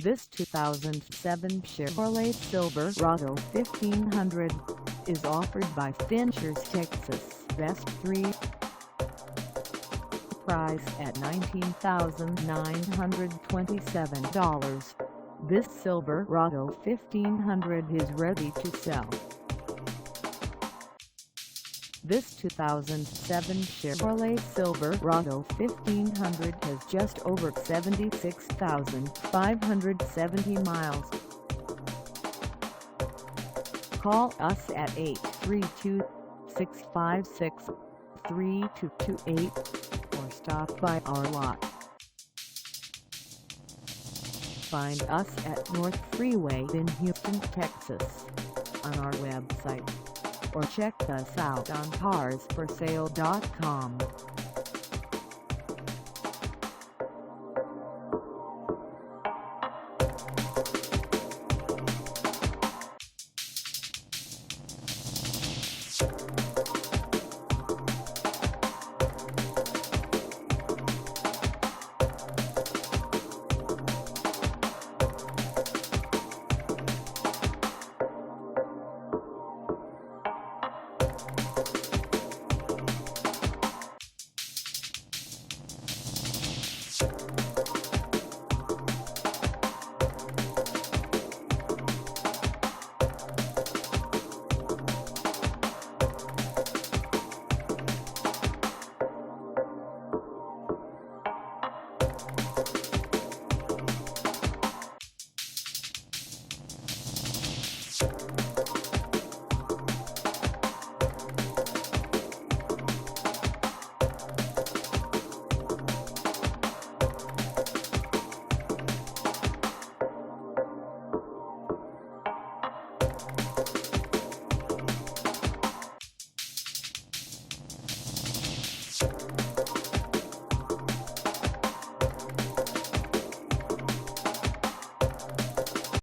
This 2007 Chevrolet Silverado 1500 is offered by Finchers, Texas, Best 3. Price at $19,927. This Silverado 1500 is ready to sell. This 2007 Chevrolet Silverado 1500 has just over 76,570 miles. Call us at 832-656-3228 or stop by our lot. Find us at North Freeway in Houston, Texas, on our website, or check us out on carsforsale.com.